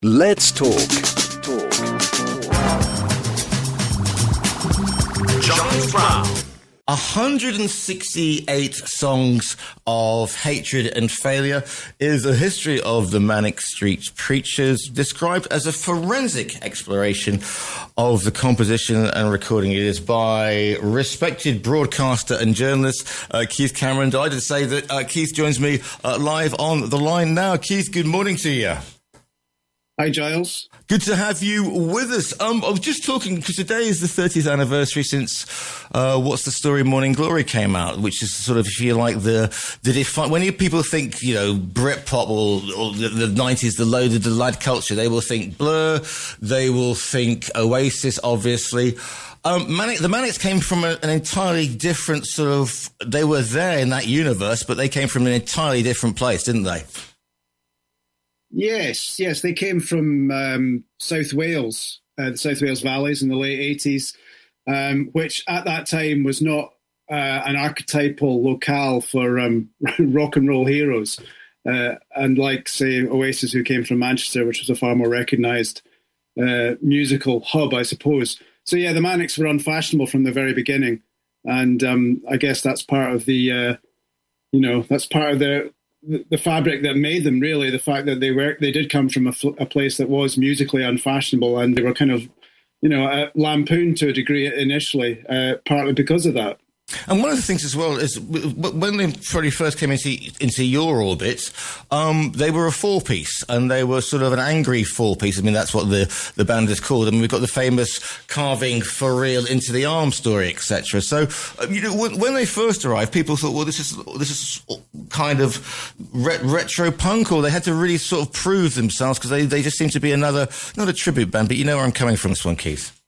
Let's talk. Charles Brown. 168 songs of hatred and failure is a history of the Manic Street Preachers, described as a forensic exploration of the composition and recording. It is by respected broadcaster and journalist Keith Cameron. Delighted to say that Keith joins me live on the line now. Keith, good morning to you. Hi, Giles. Good to have you with us. I was just talking, because today is the 30th anniversary since What's the Story Morning Glory came out, which is sort of, if you like, when people think, Britpop or the 90s, the loaded, the light culture, they will think Blur, they will think Oasis, obviously. The Manics came from an entirely different they were there in that universe, but they came from an entirely different place, didn't they? Yes, they came from South Wales, the South Wales Valleys in the late 80s, which at that time was not an archetypal locale for rock and roll heroes. Unlike, say, Oasis, who came from Manchester, which was a far more recognised musical hub, I suppose. So, yeah, the Manics were unfashionable from the very beginning. And I guess that's part of the fabric that made them, really, the fact that they did come from a place that was musically unfashionable, and they were kind of, lampooned to a degree initially, partly because of that. And one of the things as well is when they probably first came into your orbit, they were a four-piece, and they were sort of an angry four-piece. I mean, that's what the band is called. I mean, we've got the famous carving for real into the arm story, etc. So, when they first arrived, people thought, well, this is kind of retro punk, or they had to really sort of prove themselves, because they just seem to be not a tribute band, but you know where I'm coming from this one, Keith.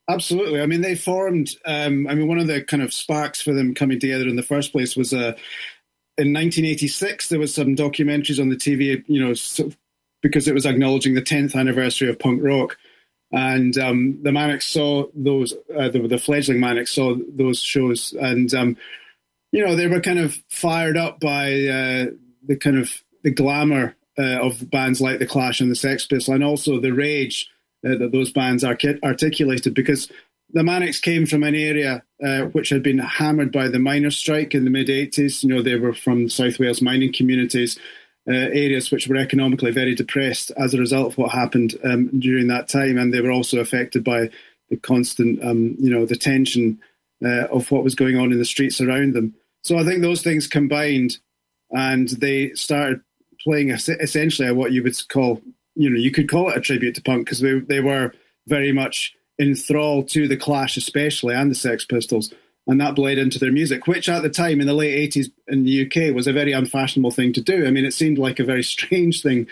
Absolutely. I mean, they formed, one of the kind of sparks for them coming together in the first place was in 1986, there was some documentaries on the TV, because it was acknowledging the 10th anniversary of punk rock. And the Manics saw those, the fledgling Manics saw those shows. And, they were kind of fired up by the glamour of bands like The Clash and the Sex Pistols, and also the rage that those bands articulated, because the Manics came from an area which had been hammered by the miners' strike in the mid-80s. They were from South Wales mining communities, areas which were economically very depressed as a result of what happened during that time, and they were also affected by the constant, the tension of what was going on in the streets around them. So I think those things combined, and they started playing essentially what you would call, you could call it a tribute to punk, because they were very much enthralled to the Clash especially, and the Sex Pistols, and that bled into their music, which at the time in the late 80s in the UK was a very unfashionable thing to do. I mean, it seemed like a very strange thing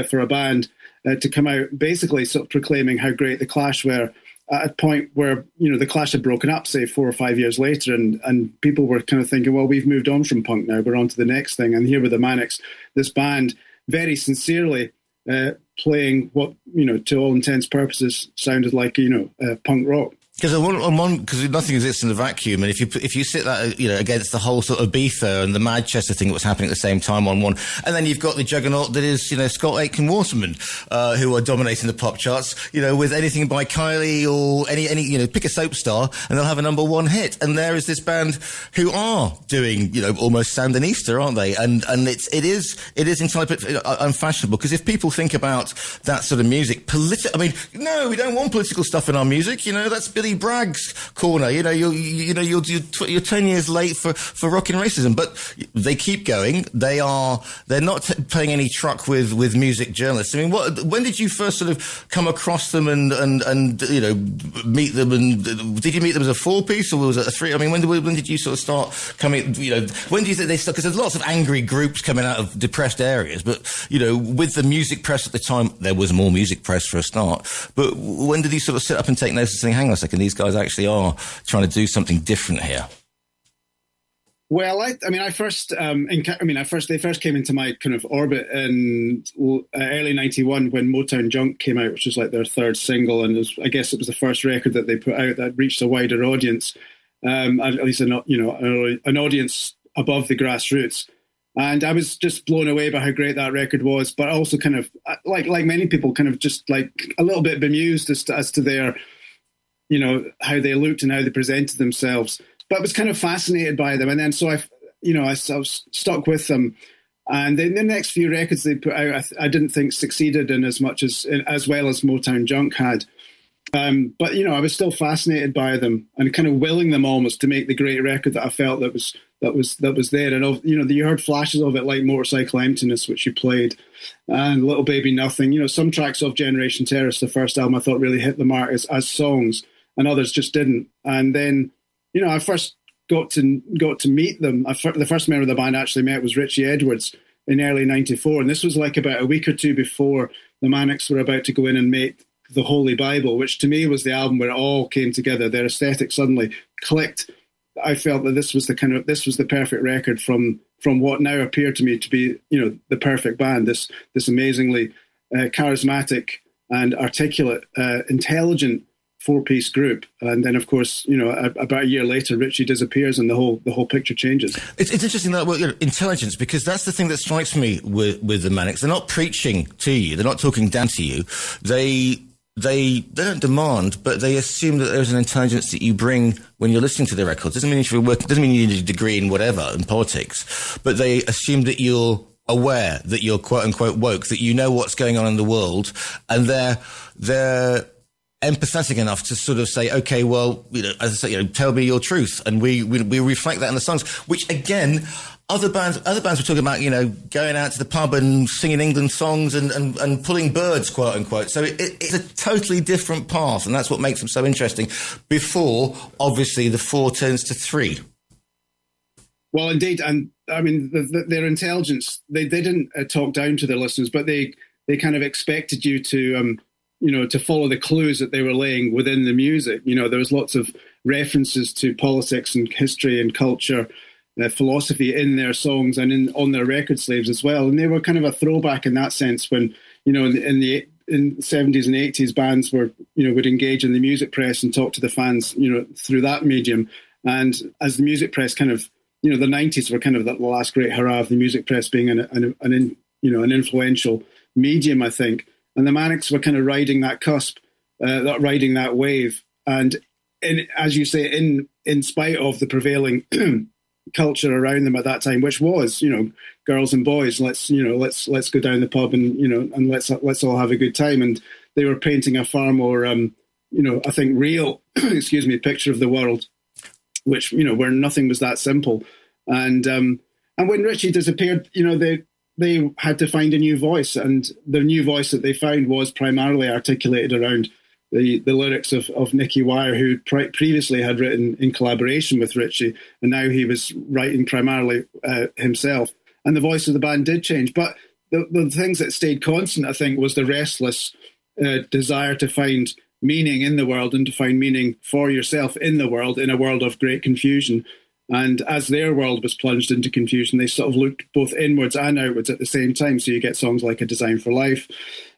for a band to come out basically sort of proclaiming how great the Clash were at a point where, the Clash had broken up, say, 4 or 5 years later, and people were kind of thinking, well, we've moved on from punk now, we're on to the next thing. And here were the Manics, this band, very sincerely playing what, to all intents purposes, sounded like, punk rock. Because nothing exists in a vacuum, and if you sit that against the whole sort of Ibiza and the Manchester thing that was happening at the same time on one, and then you've got the juggernaut that is Scott Aitken Waterman, who are dominating the pop charts, with anything by Kylie or any pick a soap star and they'll have a number one hit, and there is this band who are doing almost Sandinista, aren't they? And it is entirely unfashionable, because if people think about that sort of music, no, we don't want political stuff in our music. That's Billy Bragg's corner. You're 10 years late for rocking racism, but they keep going. They're not playing any truck with music journalists. I mean, when did you first sort of come across them and meet them? And did you meet them as a four-piece, or was it a three? I mean, when did you sort of start coming? When do you think they start? Because there's lots of angry groups coming out of depressed areas, but with the music press at the time, there was more music press for a start. But when did you sort of sit up and take notice and think, hang on a second, these guys actually are trying to do something different here? Well, they first came into my kind of orbit in early '91 when Motown Junk came out, which was like their third single, and I guess it was the first record that they put out that reached a wider audience, at least an audience above the grassroots. And I was just blown away by how great that record was, but also kind of like many people, kind of just like a little bit bemused as to their, how they looked and how they presented themselves. But I was kind of fascinated by them, and then so I was stuck with them. And then the next few records they put out, I didn't think succeeded in as much as well as Motown Junk had. But I was still fascinated by them and kind of willing them almost to make the great record that I felt that was there. And you heard flashes of it, like Motorcycle Emptiness, which you played, and Little Baby Nothing. Some tracks off Generation Terrorist, the first album, I thought really hit the mark as songs, and others just didn't. And then I first got to meet them. The first member of the band I actually met was Richie Edwards in early '94, and this was like about a week or two before the Manics were about to go in and make the Holy Bible, which to me was the album where it all came together. Their aesthetic suddenly clicked. I felt that this was the perfect record from what now appeared to me to be the perfect band. This amazingly charismatic and articulate, intelligent 4-piece group. And then, of course, about a year later, Richie disappears and the whole picture changes. It's interesting that intelligence, because that's the thing that strikes me with the Manics. They're not preaching to you. They're not talking down to you. They don't demand, but they assume that there's an intelligence that you bring when you're listening to the records. Doesn't mean you need a degree in whatever, in politics, but they assume that you're aware, that you're quote unquote woke, that you know what's going on in the world, and they're empathetic enough to sort of say, okay, well, as I say, tell me your truth, and we reflect that in the songs. Which again, other bands were talking about, going out to the pub and singing England songs and pulling birds, quote unquote. So it's a totally different path, and that's what makes them so interesting. Before, obviously, the 4 turns to 3. Well, indeed, and I mean their intelligence. They didn't talk down to their listeners, but they kind of expected you to. To follow the clues that they were laying within the music. There was lots of references to politics and history and culture, philosophy in their songs and on their record sleeves as well. And they were kind of a throwback in that sense when, in the 70s and 80s, bands would engage in the music press and talk to the fans, through that medium. And as the music press kind of, the 90s were kind of the last great hurrah of the music press being an influential medium, I think. And the Manics were kind of riding that cusp, riding that wave. And as you say, in spite of the prevailing culture around them at that time, which was, girls and boys, let's go down the pub and let's all have a good time. And they were painting a far more, I think real, picture of the world, which, where nothing was that simple. And when Richie disappeared, they had to find a new voice, and the new voice that they found was primarily articulated around the lyrics of Nicky Wire, who previously had written in collaboration with Richie, and now he was writing primarily himself. And the voice of the band did change. But the things that stayed constant, I think, was the restless desire to find meaning in the world and to find meaning for yourself in the world, in a world of great confusion. And as their world was plunged into confusion, they sort of looked both inwards and outwards at the same time. So you get songs like A Design for Life,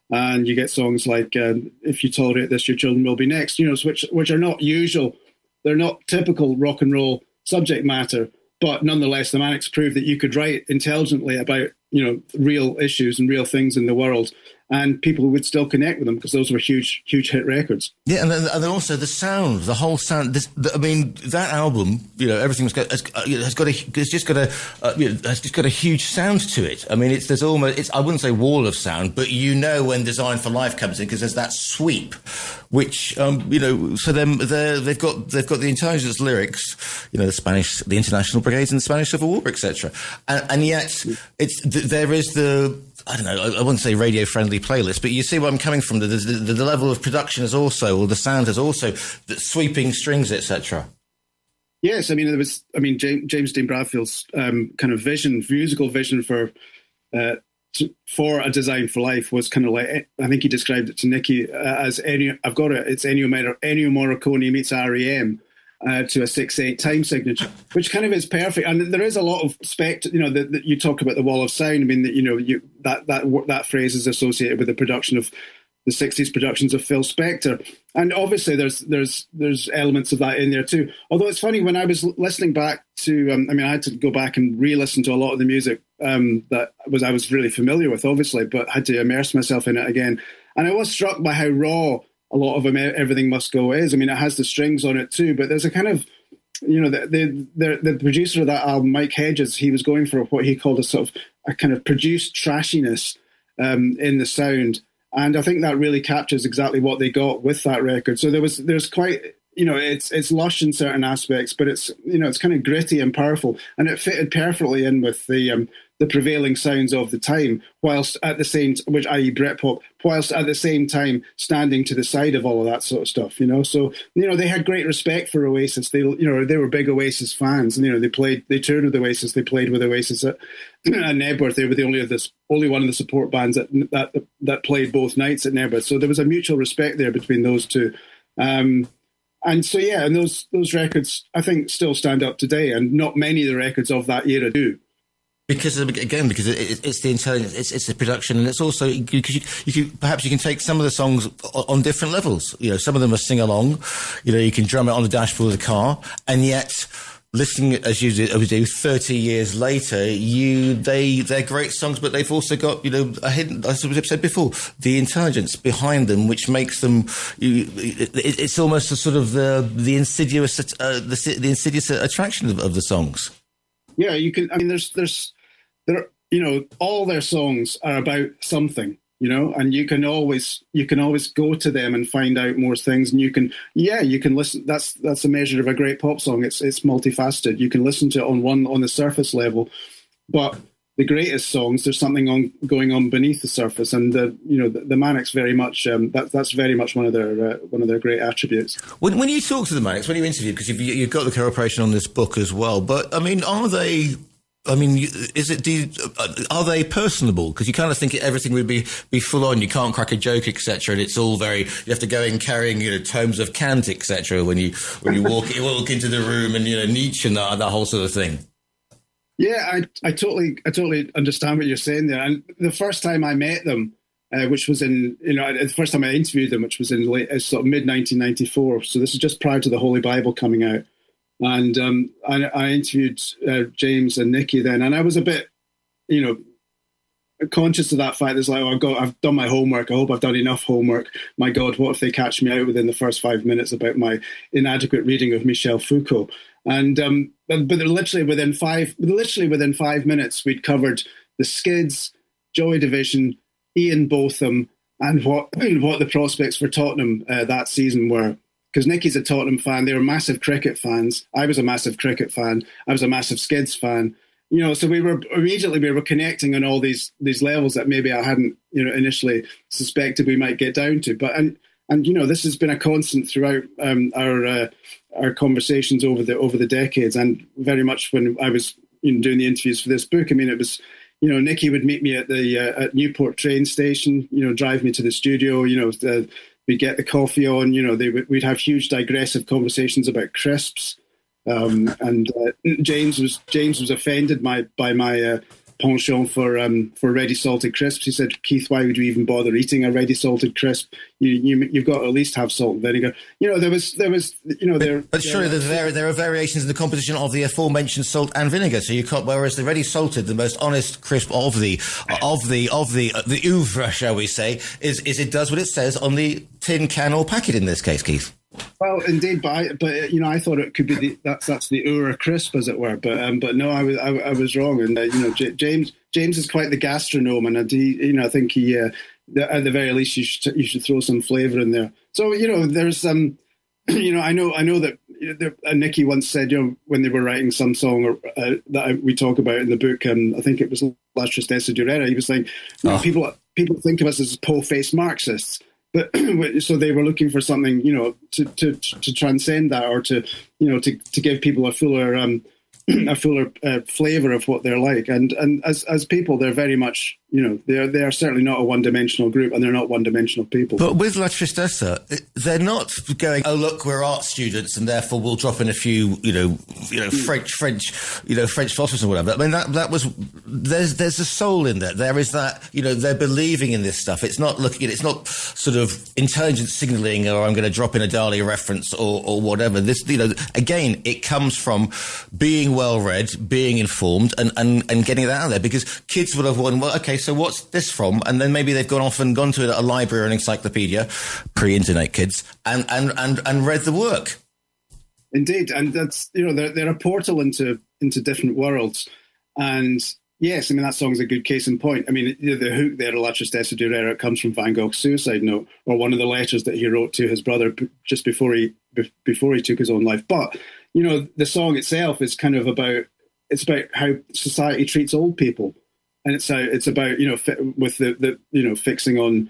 and you get songs like If You Tolerate This, Your Children Will Be Next, which are not usual. They're not typical rock and roll subject matter, but nonetheless, the Manics proved that you could write intelligently about, real issues and real things in the world, and people would still connect with them because those were huge hit records. Yeah, and then also the sound, the whole sound. That album, everything's has just got a huge sound to it. I mean, I wouldn't say wall of sound, but when Design for Life comes in, because there's that sweep, which so then they've got the intelligence lyrics, the Spanish, the International Brigades in the Spanish Civil War, etc. And yet there is the, I don't know, I wouldn't say radio-friendly playlist, but you see where I'm coming from. The level of production is also, or the sound is also, the sweeping strings, etc. Yes, James Dean Bradfield's kind of musical vision for A Design for Life was kind of like, I think he described it to Nicky as it's Ennio Morricone meets REM. To a 6/8 time signature, which kind of is perfect. And there is a lot of that you talk about the wall of sound. I mean, that phrase is associated with the production of the 60s productions of Phil Spector. And obviously there's elements of that in there too. Although it's funny, when I was listening back to, I had to go back and re-listen to a lot of the music that I was really familiar with, obviously, but had to immerse myself in it again. And I was struck by how raw a lot of Everything Must Go is. I mean, it has the strings on it too, but there's a kind of, the producer of that album, Mike Hedges, he was going for what he called a sort of a kind of produced trashiness in the sound. And I think that really captures exactly what they got with that record. So there's quite, it's lush in certain aspects, but it's kind of gritty and powerful, and it fitted perfectly in with the prevailing sounds of the time, whilst at the same, which i.e. Britpop, whilst at the same time standing to the side of all of that sort of stuff. So they had great respect for Oasis. They were big Oasis fans, and they toured with Oasis. They played with Oasis at Nebworth. They were the only one of the support bands that played both nights at Nebworth. So there was a mutual respect there between those two. And so, and those records, I think, still stand up today, and not many of the records of that era do. Because it's the intelligence, it's the production, and it's also because you can take some of the songs on different levels. Some of them are sing along. You can drum it on the dashboard of the car, and yet listening as you do 30 years later, they're great songs, but they've also got a hidden, as I've said before, the intelligence behind them, which makes them. It's almost a sort of the insidious attraction of the songs. Yeah, you can. I mean, there, all their songs are about something, and you can always go to them and find out more things, and you can listen. That's a measure of a great pop song. It's multifaceted. You can listen to it on the surface level, but the greatest songs, there's something going on beneath the surface, and the Manics very much that's very much one of their great attributes. When you talk to the Manics, when you interview, because you've got the cooperation on this book as well, but I mean, are they personable? Because you kind of think everything would be full on. You can't crack a joke, etc. And it's all very. You have to go in carrying tomes of Kant, etc. When you walk into the room, and Nietzsche and that whole sort of thing. Yeah, I totally understand what you're saying there. And the first time I met them, which was in the first time I interviewed them, which was in sort of mid 1994. So this is just prior to the Holy Bible coming out. And I interviewed James and Nicky then, and I was a bit, conscious of that fact. It's like, I've done my homework. I hope I've done enough homework. My God, what if they catch me out within the first 5 minutes about my inadequate reading of Michel Foucault? And but literally within 5 minutes, we'd covered the Skids, Joy Division, Ian Botham, and what the prospects for Tottenham that season were. Because Nicky's a Tottenham fan, they were massive cricket fans. I was a massive cricket fan. I was a massive Skids fan. So we were connecting on all these levels that maybe I hadn't initially suspected we might get down to. But and this has been a constant throughout our conversations over the decades, and very much when I was doing the interviews for this book. I mean, it was Nicky would meet me at the at Newport train station, drive me to the studio, we'd get the coffee on, we'd have huge digressive conversations about crisps. And James was offended by my penchant for ready salted crisps. He said, "Keith, why would you even bother eating a ready salted crisp? You've got to at least have salt and vinegar." But surely there are variations in the composition of the aforementioned salt and vinegar. So you can't. Whereas the ready salted, the most honest crisp of the oeuvre, shall we say, is it does what it says on the tin can or packet in this case, Keith. Well, indeed, but I thought it could be that's the Ura crisp, as it were. But no, I was wrong. And James is quite the gastronome, and I think he at the very least you should throw some flavour in there. So there's I know that Nicky once said when they were writing some song that we talk about in the book, I think it was La Tristesse Durera. He was saying people think of us as po-faced Marxists. But so they were looking for something, to transcend that, or to give people a fuller flavour of what they're like. And as people, they're very much they are certainly not a one-dimensional group, and they're not one-dimensional people. But with La Tristessa, they're not going, oh look, we're art students, and therefore we'll drop in a few, French philosophers or whatever. I mean, that was there's a soul in there. There is that, they're believing in this stuff. It's not it's not sort of intelligent signaling, or I'm going to drop in a Dali reference or whatever. This, again, it comes from being well read, being informed, and getting that out there, because kids would have won, well, okay, so what's this from? And then maybe they've gone off and gone to a library or an encyclopedia, pre-internet kids, and read the work. Indeed, and that's they're a portal into different worlds. And yes, I mean, that song's a good case in point. I mean, the hook there, La Tristessa Durera, comes from Van Gogh's suicide note, or one of the letters that he wrote to his brother just before he took his own life. But the song itself is kind of about how society treats old people. And it's about with the fixing on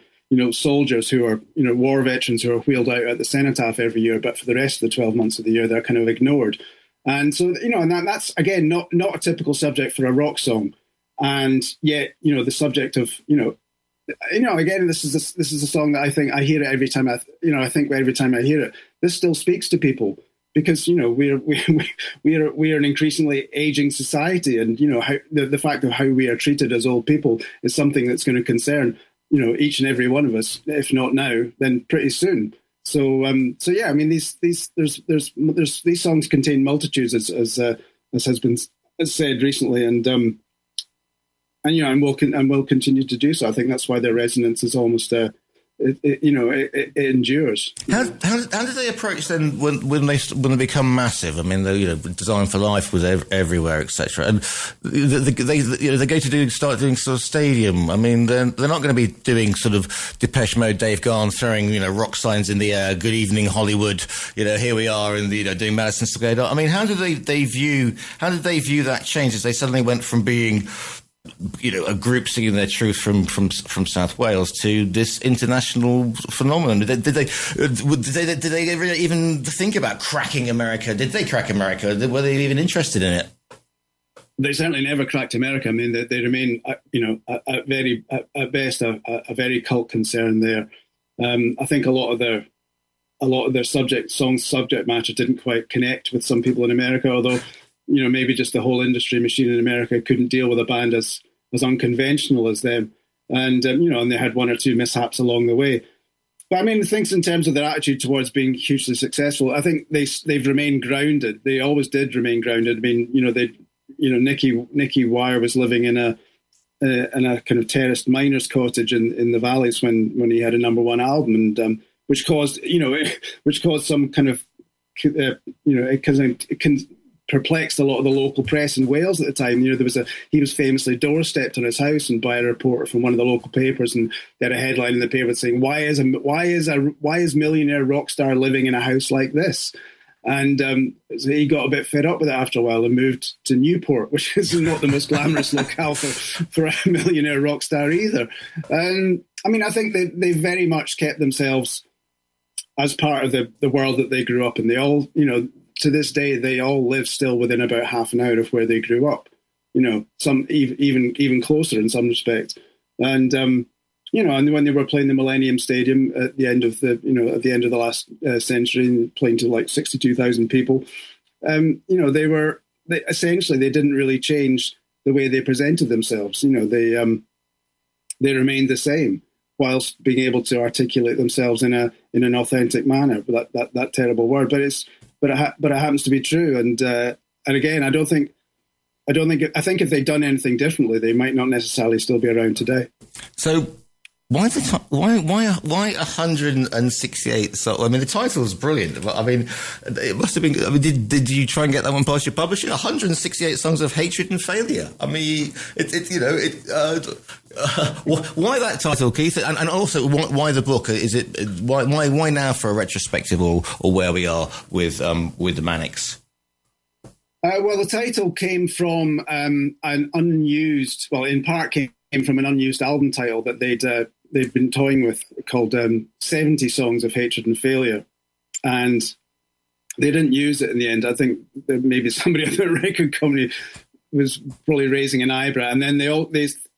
soldiers who are war veterans who are wheeled out at the cenotaph every year, but for the rest of the 12 months of the year they're kind of ignored. And so and that's again not a typical subject for a rock song, and yet the subject of again this is a song that I think I hear it every time I think every time I hear it, this still speaks to people. Because we're an increasingly aging society, and how the fact of how we are treated as old people is something that's going to concern each and every one of us, if not now, then pretty soon. So yeah, I mean these songs contain multitudes, as has been said recently, and will continue to do so. I think that's why their resonance is almost it endures. How did they approach then when they become massive? I mean, Design for Life was everywhere, etc. And they go to start doing sort of stadium. I mean, they're not going to be doing sort of Depeche Mode, Dave Gahan throwing rock signs in the air. Good evening, Hollywood. Here we are in the doing Madison Square Garden. I mean, how did they view that change as they suddenly went from being a group singing their truth from South Wales to this international phenomenon? Did they ever even think about cracking America? Did they crack America? Were they even interested in it? They certainly never cracked America. I mean, they remain, at best, a very cult concern there. I think a lot of their subject matter didn't quite connect with some people in America, although maybe just the whole industry machine in America couldn't deal with a band as unconventional as them. And, and they had one or two mishaps along the way. But I mean, things in terms of their attitude towards being hugely successful, I think they've remained grounded. They always did remain grounded. I mean, Nicky Wire was living in a kind of terraced miner's cottage in the valleys when he had a number one album, and which caused some kind of, it can perplexed a lot of the local press in Wales at the time. He was famously doorstepped on his house and by a reporter from one of the local papers, and they had a headline in the paper saying, "Why is millionaire rock star living in a house like this?" And so he got a bit fed up with it after a while and moved to Newport, which is not the most glamorous locale for a millionaire rock star either. I mean, I think they very much kept themselves as part of the world that they grew up in. They all, to this day, they all live still within about half an hour of where they grew up. Some even closer in some respects. And and when they were playing the Millennium Stadium at the end of the last century, playing to like 62,000 people, they didn't really change the way they presented themselves. They remained the same whilst being able to articulate themselves in an authentic manner. That terrible word, but it happens to be true. And again, I think if they'd done anything differently, they might not necessarily still be around today. So why 168? So I mean, the title is brilliant, but I mean, it must have been. I mean, did you try and get that one past your publisher? 168 songs of hatred and failure. I mean, why that title, Keith? And also, why the book? Is it why now for a retrospective, or where we are with the Manics? Well, the title came from an unused. Well, in part came from an unused album title that they'd been toying with, called 70 Songs of Hatred and Failure, and they didn't use it in the end. I think that maybe somebody at the record company was probably raising an eyebrow, and then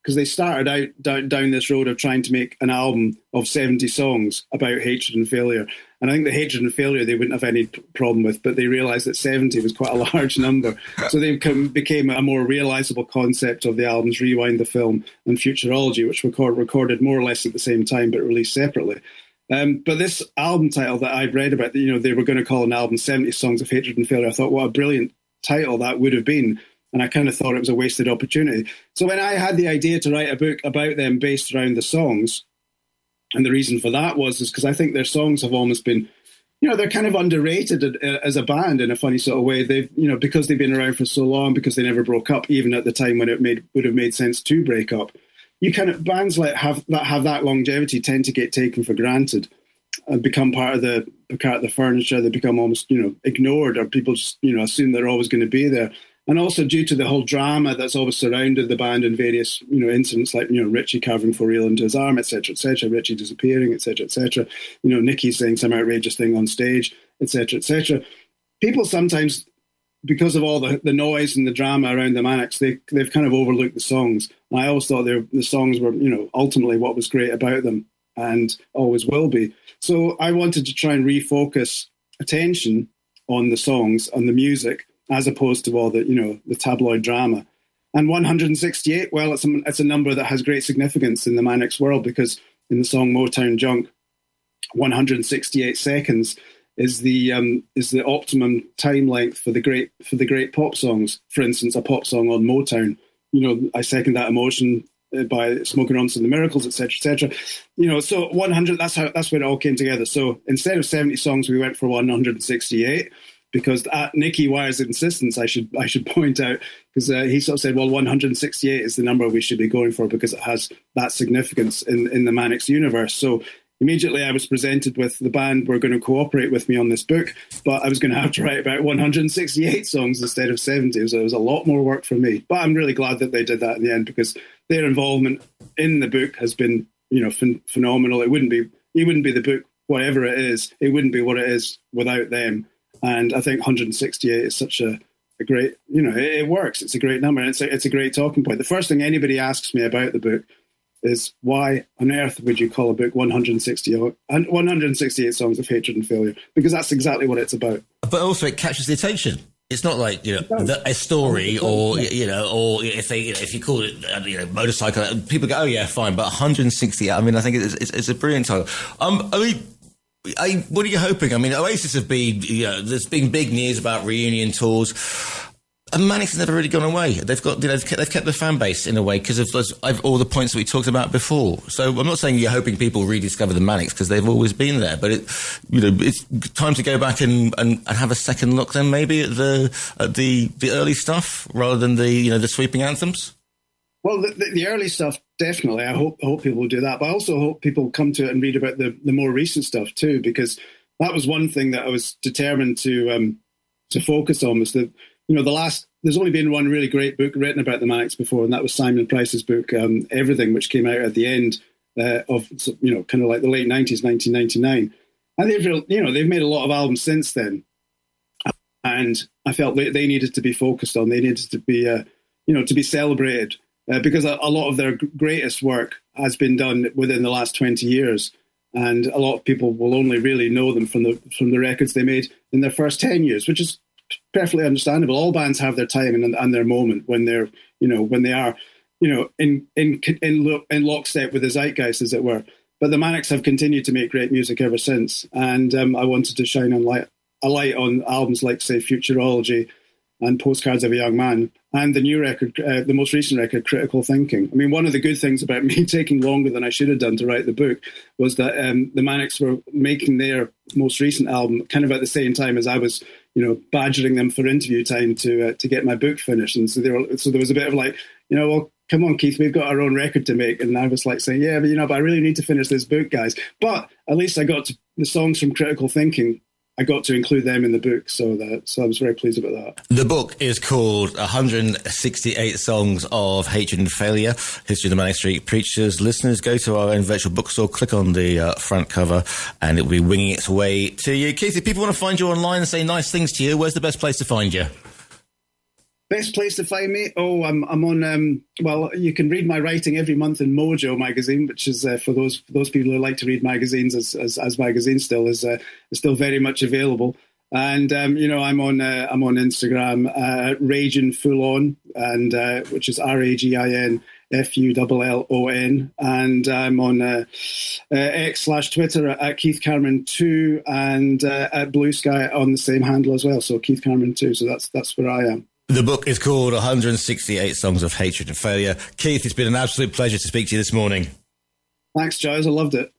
because they started out down this road of trying to make an album of 70 songs about hatred and failure. And I think the hatred and failure they wouldn't have any problem with, but they realised that 70 was quite a large number. So they became a more realisable concept of the albums Rewind the Film and Futurology, which recorded more or less at the same time but released separately. But this album title that I'd read about, they were going to call an album 70 Songs of Hatred and Failure. I thought, what a brilliant title that would have been. And I kind of thought it was a wasted opportunity. So when I had the idea to write a book about them based around the songs, and the reason for that is because I think their songs have almost been, they're kind of underrated as a band in a funny sort of way. They've, because they've been around for so long, because they never broke up, even at the time when it would have made sense to break up. Bands that have that longevity tend to get taken for granted and become part of the furniture. They become almost, ignored, or people just, assume they're always going to be there. And also due to the whole drama that's always surrounded the band and various, incidents like, Richie carving for real into his arm, etc., Richie disappearing, etc., Nicky saying some outrageous thing on stage, etc., etc. People sometimes, because of all the noise and the drama around the Manics, they've kind of overlooked the songs. And I always thought the songs were, ultimately what was great about them and always will be. So I wanted to try and refocus attention on the songs, on the music, as opposed to all the, the tabloid drama. And 168, well, it's a number that has great significance in the Manics world, because in the song Motown Junk, 168 seconds is the optimum time length for the great pop songs. For instance, a pop song on Motown, I Second That Emotion by Smoking On to the Miracles, etc., so 100, that's where it all came together. So instead of 70 songs, we went for 168. Because at Nicky Wire's insistence, I should point out, because he sort of said, well, 168 is the number we should be going for because it has that significance in the Manics universe. So immediately I was presented with the band were going to cooperate with me on this book, but I was going to have to write about 168 songs instead of 70. So it was a lot more work for me. But I'm really glad that they did that in the end, because their involvement in the book has been, phenomenal. It wouldn't be the book, whatever it is. It wouldn't be what it is without them. And I think 168 is such a great, it works. It's a great number. And it's a great talking point. The first thing anybody asks me about the book is, why on earth would you call a book 168 Songs of Hatred and Failure? Because that's exactly what it's about. But also it captures the attention. It's not like, a story or if you call it, motorcycle, people go, oh yeah, fine. But 168, I think it's a brilliant title. What are you hoping? Oasis have been, there's been big news about reunion tours. And Manics has never really gone away. They've got, they've kept the fan base in a way because of all the points that we talked about before. So I'm not saying you're hoping people rediscover the Manics, because they've always been there. But it's time to go back and have a second look then maybe at the early stuff rather than the sweeping anthems. Well, the early stuff, definitely. I hope people will do that. But I also hope people come to it and read about the more recent stuff too, because that was one thing that I was determined to focus on, was that, there's only been one really great book written about the Manics before, and that was Simon Price's book, Everything, which came out at the end of, kind of like the late 90s, 1999. And they've made a lot of albums since then. And I felt they needed to be focused on. They needed to be, to be celebrated. Because a lot of their greatest work has been done within the last 20 years. And a lot of people will only really know them from the records they made in their first 10 years, which is perfectly understandable. All bands have their time and their moment when they're, when they are, in lockstep with the zeitgeist, as it were. But the Manics have continued to make great music ever since. And I wanted to shine a light on albums like, say, Futurology and Postcards of a Young Man, and the new record, the most recent record, Critical Thinking. One of the good things about me taking longer than I should have done to write the book was that the Manics were making their most recent album kind of at the same time as I was, badgering them for interview time to get my book finished. And so there was a bit of like, well, come on, Keith, we've got our own record to make. And I was like saying, yeah, but I really need to finish this book, guys. But at least I got the songs from Critical Thinking. I got to include them in the book, so I was very pleased about that. The book is called 168 Songs of Hatred and Failure, History of the Manic Street Preachers. Listeners, go to our own virtual bookstore, click on the front cover, and it will be winging its way to you. Keith, if people want to find you online and say nice things to you, where's the best place to find you? Best place to find me? Oh, I'm on. Well, you can read my writing every month in Mojo magazine, which is for those people who like to read magazines, as magazine still is still very much available. And I'm on Instagram, Ragin Full On, and which is RAGIN FULLON, and I'm on X/Twitter at Keith Cameron 2, and at Blue Sky on the same handle as well. So Keith Cameron 2. So that's where I am. The book is called 168 Songs of Hatred and Failure. Keith, it's been an absolute pleasure to speak to you this morning. Thanks, Giles. I loved it.